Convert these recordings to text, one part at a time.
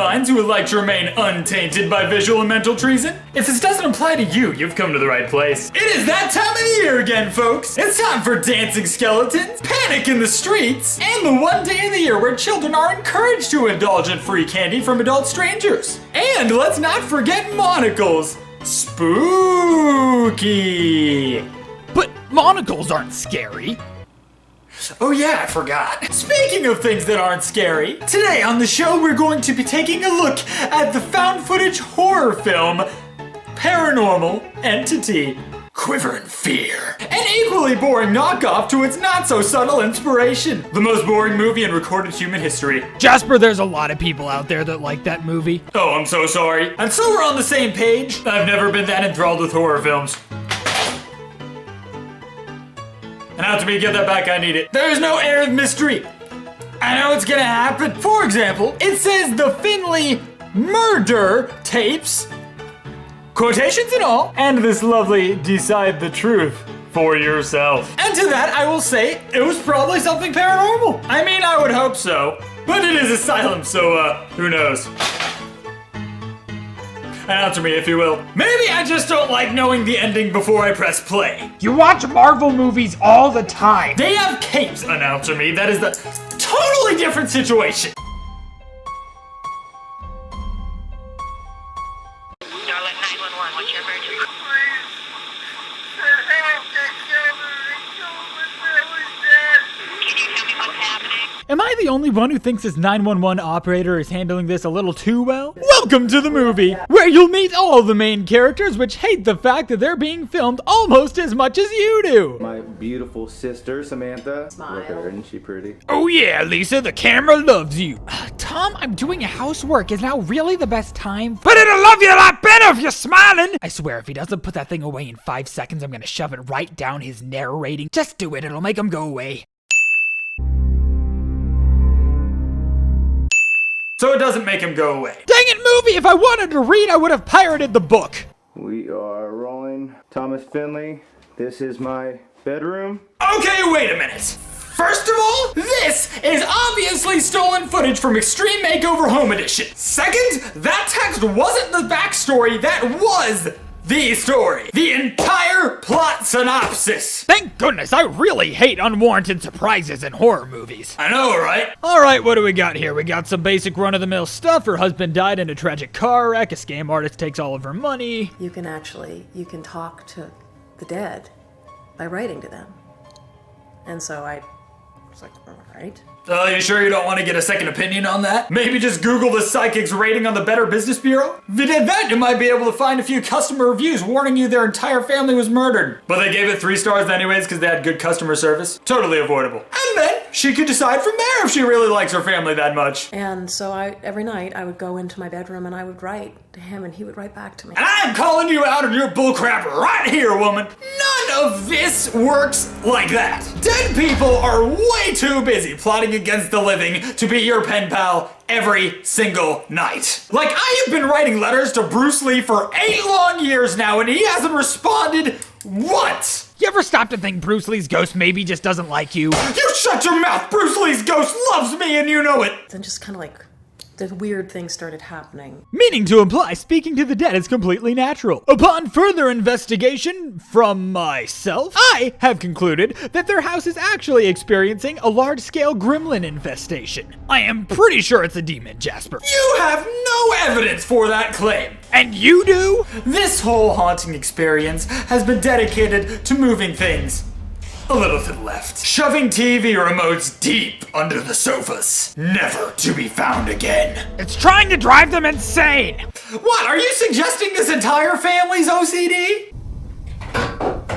minds who would like to remain untainted by visual and mental treason? If this doesn't apply to you, you've come to the right place. It is that time of the year again, folks. It's time for dancing skeletons, panic in the streets, and the one day of the year where children are encouraged to indulge in free candy from adult strangers. And let's not forget monocles. Spooky. But monocles aren't scary. Oh yeah, I forgot. Speaking of things that aren't scary, today on the show we're going to be taking a look at the found footage horror film Paranormal Entity. Quiver in fear. An equally boring knockoff to its not so subtle inspiration. The most boring movie in recorded human history. Jasper, there's a lot of people out there that like that movie. Oh, I'm so sorry. And so we're on the same page. I've never been that enthralled with horror films. And after me get that back, I need it. There is no air of mystery. I know it's gonna happen. For example, it says the Finley murder tapes, quotations and all, and this lovely decide the truth for yourself. And to that, I will say, it was probably something paranormal. I mean, I would hope so, but it is Asylum, so who knows? Answer me, if you will. Maybe I just don't like knowing the ending before I press play. You watch Marvel movies all the time. They have capes, announcer me. That is the totally different situation. Charlotte 911, what's your emergency? Can you tell me what's happening? Am I the only one who thinks this 911 operator is handling this a little too well? Welcome to the movie, where you'll meet all the main characters which hate the fact that they're being filmed almost as much as you do. My beautiful sister, Samantha. Smile. Look at her, isn't she pretty? Oh yeah, Lisa, the camera loves you. Tom, I'm doing housework. Is now really the best time? But it'll love you a lot better if you're smiling. I swear, if he doesn't put that thing away in 5 seconds, I'm gonna shove it right down his narrating. Just do it, it'll make him go away. So it doesn't make him go away. Dang it, movie! If I wanted to read, I would have pirated the book. We are rolling. Thomas Finley, this is my bedroom. Okay, wait a minute. First of all, this is obviously stolen footage from Extreme Makeover Home Edition. Second, that text wasn't the backstory, that was the story. The entire plot synopsis. Thank goodness, I really hate unwarranted surprises in horror movies. I know, right? Alright, what do we got here? We got some basic run-of-the-mill stuff. Her husband died in a tragic car wreck. A scam artist takes all of her money. You can talk to the dead by writing to them. And so I was like, all right. You sure you don't want to get a second opinion on that? Maybe just Google the psychic's rating on the Better Business Bureau? If you did that, you might be able to find a few customer reviews warning you their entire family was murdered. But they gave it 3 stars anyways because they had good customer service. Totally avoidable. And then she could decide from there if she really likes her family that much. And so every night I would go into my bedroom and I would write to him and he would write back to me. And I am calling you out on your bullcrap right here, woman. None of this works like that. Dead people are way too busy plotting against the living to be your pen pal every single night. Like, I have been writing letters to Bruce Lee for 8 long years now and he hasn't responded once. You ever stop to think Bruce Lee's ghost maybe just doesn't like you? You shut your mouth! Bruce Lee's ghost loves me and you know it! Then just kind of like the weird things started happening. Meaning to imply speaking to the dead is completely natural. Upon further investigation from myself, I have concluded that their house is actually experiencing a large-scale gremlin infestation. I am pretty sure it's a demon, Jasper. You have no evidence for that claim. And you do? This whole haunting experience has been dedicated to moving things a little to the left. Shoving TV remotes deep under the sofas, never to be found again. It's trying to drive them insane! What, are you suggesting this entire family's OCD?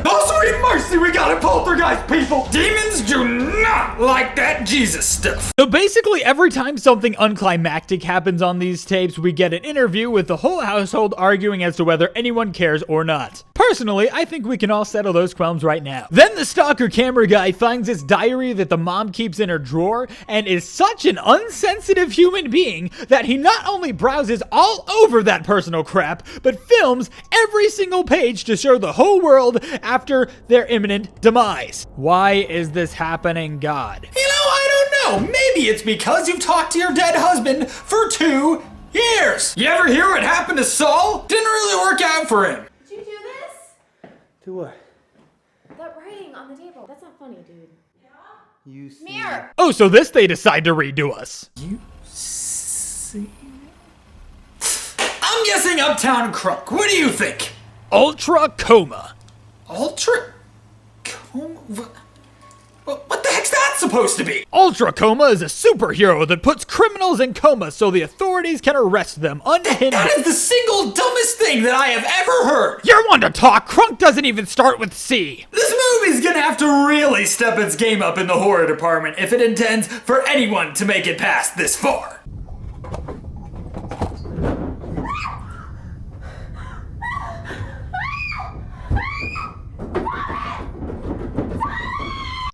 Oh, sweet mercy, we got a poltergeist, people! Demons do not like that Jesus stuff. So basically every time something unclimactic happens on these tapes, we get an interview with the whole household arguing as to whether anyone cares or not. Personally, I think we can all settle those qualms right now. Then the stalker camera guy finds this diary that the mom keeps in her drawer and is such an unsensitive human being that he not only browses all over that personal crap, but films every single page to show the whole world after their imminent demise. Why is this happening, God? You know, I don't know. Maybe it's because you've talked to your dead husband for 2 Years! You ever hear what happened to Saul? Didn't really work out for him. Did you do this? Do what? That writing on the table. That's not funny, dude. You see? Mirror! Oh, so this they decide to read to us. You see? I'm guessing Uptown Crunk. What do you think? Ultra Coma. Ultra Coma? What the heck's that supposed to be? Ultra Coma is a superhero that puts criminals in coma so the authorities can arrest them unhindered. That is the single dumbest thing that I have ever heard. You're one to talk. Crunk doesn't even start with C. This movie's gonna have to really step its game up in the horror department if it intends for anyone to make it past this far.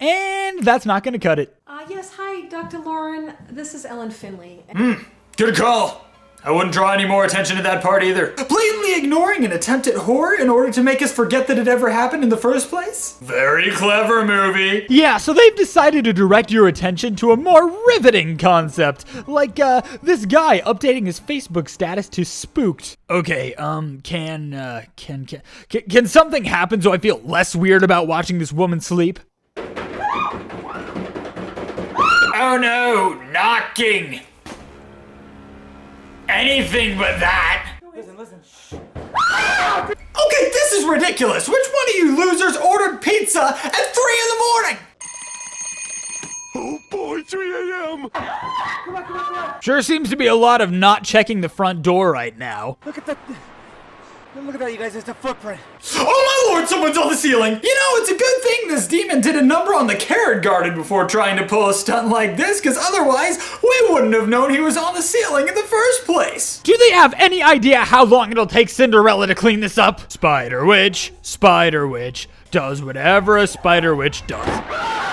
And that's not going to cut it. Yes, hi, Dr. Lauren. This is Ellen Finley. Good call. I wouldn't draw any more attention to that part either. Blatantly ignoring an attempt at horror in order to make us forget that it ever happened in the first place? Very clever movie. Yeah, so they've decided to direct your attention to a more riveting concept. Like, this guy updating his Facebook status to spooked. Okay, can something happen so I feel less weird about watching this woman sleep? Oh no, knocking. Anything but that. Listen, shh. Okay, this is ridiculous. Which one of you losers ordered pizza at 3 in the morning? Oh boy, 3 a.m. Come on. Sure seems to be a lot of not checking the front door right now. Look at that, you guys, it's a footprint. Oh my lord, someone's on the ceiling! You know, it's a good thing this demon did a number on the carrot garden before trying to pull a stunt like this, because otherwise, we wouldn't have known he was on the ceiling in the first place. Do they have any idea how long it'll take Cinderella to clean this up? Spider Witch does whatever a Spider Witch does.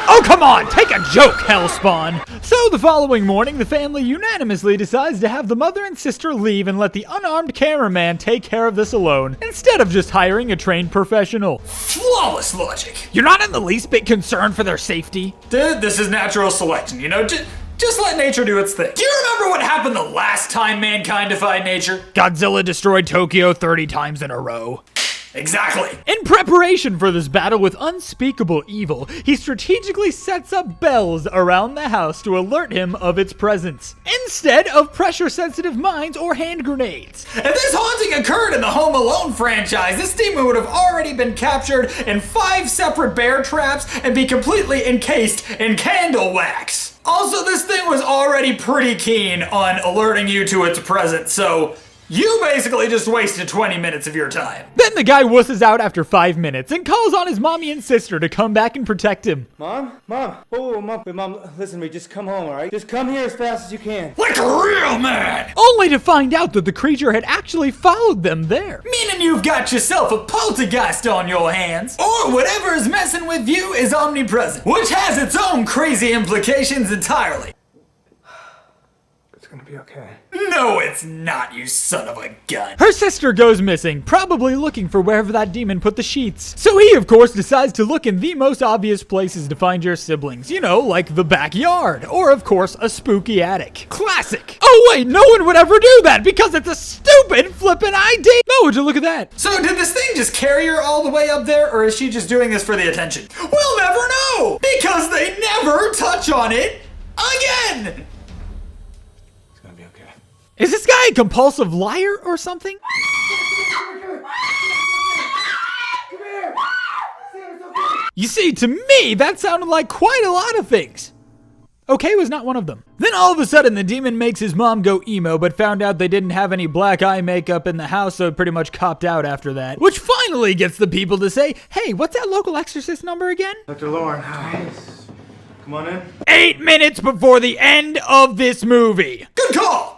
Oh, come on, take a joke, Hellspawn. So the following morning, the family unanimously decides to have the mother and sister leave and let the unarmed cameraman take care of this alone, instead of just hiring a trained professional. Flawless logic. You're not in the least bit concerned for their safety? Dude, this is natural selection, you know? Just let nature do its thing. Do you remember what happened the last time mankind defied nature? Godzilla destroyed Tokyo 30 times in a row. Exactly. In preparation for this battle with unspeakable evil, he strategically sets up bells around the house to alert him of its presence, instead of pressure-sensitive mines or hand grenades. If this haunting occurred in the Home Alone franchise, this demon would have already been captured in 5 separate bear traps and be completely encased in candle wax. Also, this thing was already pretty keen on alerting you to its presence, so you basically just wasted 20 minutes of your time. Then the guy wusses out after 5 minutes and calls on his mommy and sister to come back and protect him. Mom? Whoa, Mom. Wait, Mom, listen to me. Just come home, all right? Just come here as fast as you can. Like a real man! Only to find out that the creature had actually followed them there. Meaning you've got yourself a poltergeist on your hands. Or whatever is messing with you is omnipresent, which has its own crazy implications entirely. It's gonna be okay. No, it's not, you son of a gun. Her sister goes missing, probably looking for wherever that demon put the sheets. So he, of course, decides to look in the most obvious places to find your siblings. You know, like the backyard, or of course, a spooky attic. Classic. Oh wait, no one would ever do that because it's a stupid flippin' idea. No, would you look at that? So did this thing just carry her all the way up there, or is she just doing this for the attention? We'll never know, because they never touch on it again. Is this guy a compulsive liar or something? You see, to me, that sounded like quite a lot of things. Okay was not one of them. Then all of a sudden, the demon makes his mom go emo, but found out they didn't have any black eye makeup in the house, so pretty much copped out after that. Which finally gets the people to say, hey, what's that local exorcist number again? Dr. Lauren, hi. Come on in. 8 minutes before the end of this movie. Good call.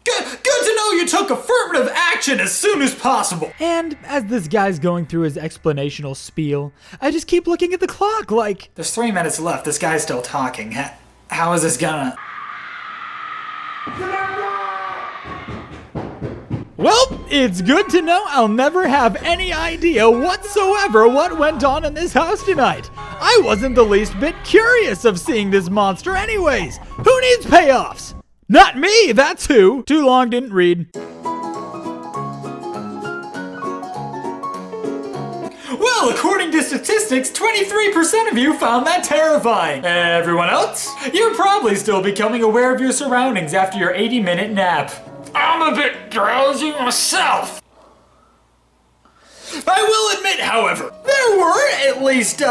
Good to know you took affirmative action as soon as possible. And as this guy's going through his explanational spiel, I just keep looking at the clock like, There's 3 minutes left. This guy's still talking. How is this gonna... well, it's good to know I'll never have any idea whatsoever what went on in this house tonight. I wasn't the least bit curious of seeing this monster anyways. Who needs payoffs? Not me, that's who. Too long, didn't read. Well, according to statistics, 23% of you found that terrifying. Everyone else? You're probably still becoming aware of your surroundings after your 80-minute nap. I'm a bit drowsy myself. I will admit, however, there were at least 2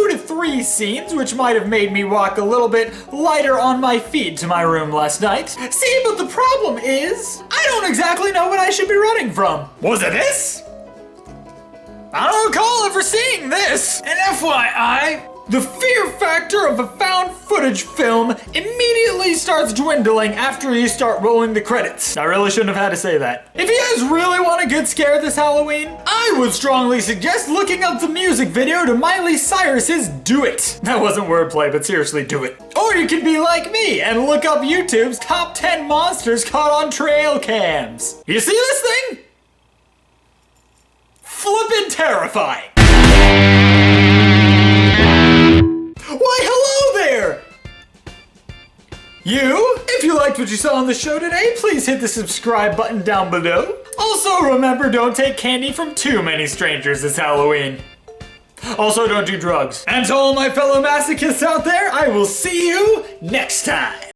to 3 scenes which might have made me walk a little bit lighter on my feet to my room last night. See, but the problem is, I don't exactly know what I should be running from. Was it this? I don't recall ever seeing this. And FYI, the fear factor of a found footage film immediately starts dwindling after you start rolling the credits. I really shouldn't have had to say that. If you guys really want a good scare this Halloween, I would strongly suggest looking up the music video to Miley Cyrus's Do It. That wasn't wordplay, but seriously, do it. Or you could be like me and look up YouTube's top 10 monsters caught on trail cams. You see this thing? Flippin' terrifying. Why, hello there! You? If you liked what you saw on the show today, please hit the subscribe button down below. Also, remember, don't take candy from too many strangers this Halloween. Also, don't do drugs. And to all my fellow masochists out there, I will see you next time.